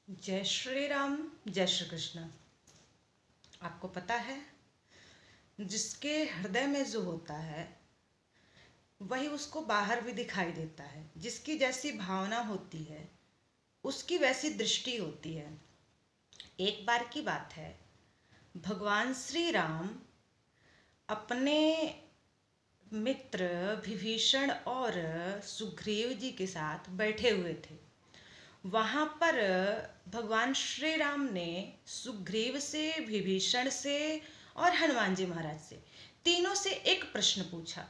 जय श्री राम, जय श्री कृष्ण। आपको पता है, जिसके हृदय में जो होता है वही उसको बाहर भी दिखाई देता है। जिसकी जैसी भावना होती है उसकी वैसी दृष्टि होती है। एक बार की बात है, भगवान श्री राम अपने मित्र विभीषण और सुग्रीव जी के साथ बैठे हुए थे। वहाँ पर भगवान श्री राम ने सुग्रीव से, विभीषण से और हनुमान जी महाराज से, तीनों से एक प्रश्न पूछा।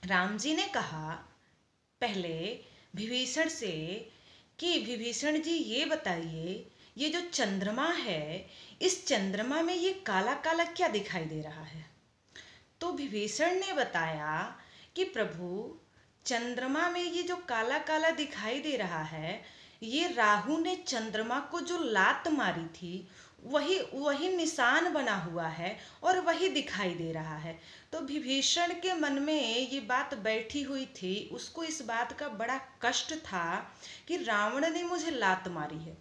राम जी ने कहा पहले विभीषण से कि विभीषण जी ये बताइए, ये जो चंद्रमा है, इस चंद्रमा में ये काला काला क्या दिखाई दे रहा है। तो विभीषण ने बताया कि प्रभु, चंद्रमा में ये जो काला काला दिखाई दे रहा है, ये राहु ने चंद्रमा को जो लात मारी थी वही वही निशान बना हुआ है और वही दिखाई दे रहा है। तो विभीषण के मन में ये बात बैठी हुई थी। उसको इस बात का बड़ा कष्ट था कि रावण ने मुझे लात मारी है।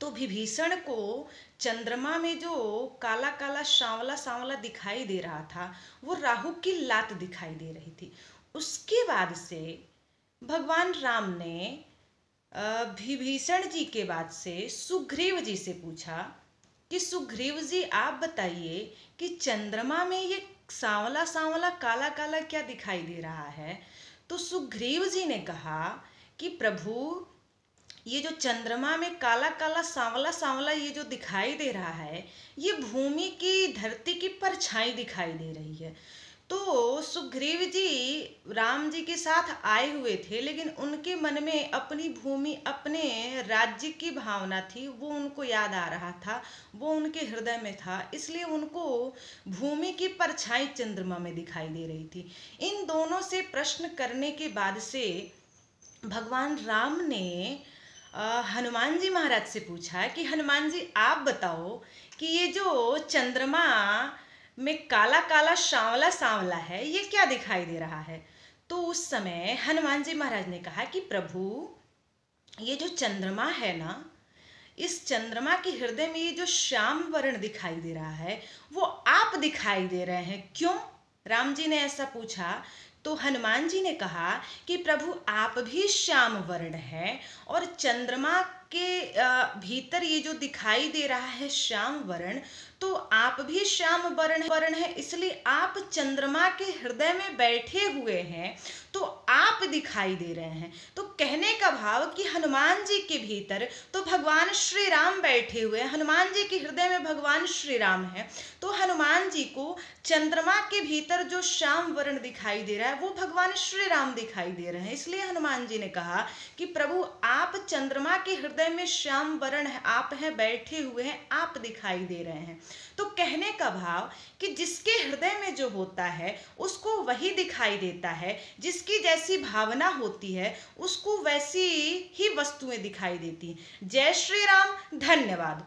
तो विभीषण को चंद्रमा में जो काला काला सांवला सांवला दिखाई दे रहा था वो राहु की लात दिखाई दे रही थी। उसके बाद से भगवान राम ने विभीषण जी के बाद से सुग्रीव जी से पूछा कि सुग्रीव जी आप बताइए कि चंद्रमा में ये सांवला सांवला काला काला क्या दिखाई दे रहा है। तो सुग्रीव जी ने कहा कि प्रभु, ये जो चंद्रमा में काला काला सांवला सांवला ये जो दिखाई दे रहा है, ये भूमि की, धरती की परछाई दिखाई दे रही है। तो सुग्रीव जी राम जी के साथ आए हुए थे, लेकिन उनके मन में अपनी भूमि, अपने राज्य की भावना थी। वो उनको याद आ रहा था, वो उनके हृदय में था, इसलिए उनको भूमि की परछाई चंद्रमा में दिखाई दे रही थी। इन दोनों से प्रश्न करने के बाद से भगवान राम ने हनुमान जी महाराज से पूछा कि हनुमान जी आप बताओ कि ये जो चंद्रमा में काला काला सांवला सांवला है, ये क्या दिखाई दे रहा है। तो उस समय हनुमान जी महाराज ने कहा कि प्रभु, ये जो चंद्रमा है ना, इस चंद्रमा के हृदय में ये जो श्याम वर्ण दिखाई दे रहा है वो आप दिखाई दे रहे हैं। क्यों? राम जी ने ऐसा पूछा। तो हनुमान जी ने कहा कि प्रभु, आप भी श्याम वर्ण हैं और चंद्रमा के भीतर ये जो दिखाई दे रहा है श्याम वर्ण, तो आप भी श्याम वर्ण है, इसलिए आप चंद्रमा के हृदय में बैठे हुए हैं, तो आप दिखाई दे रहे हैं। तो कहने का भाव कि हनुमान जी के भीतर तो भगवान श्री राम बैठे हुए हैं, हनुमान जी के हृदय में भगवान श्री राम है। तो हनुमान जी को चंद्रमा के भीतर जो श्याम वर्ण दिखाई दे रहा है वो भगवान श्री राम दिखाई दे रहे हैं। इसलिए हनुमान जी ने कहा कि प्रभु, आप चंद्रमा के हृदय में श्याम वर्ण है, आप हैं, बैठे हुए हैं, आप दिखाई दे रहे हैं। तो कहने का भाव कि जिसके हृदय में जो होता है उसको वही दिखाई देता है, जिसकी जैसी भावना होती है उसको वैसी ही वस्तुएं दिखाई देती हैं। जय श्री राम, धन्यवाद।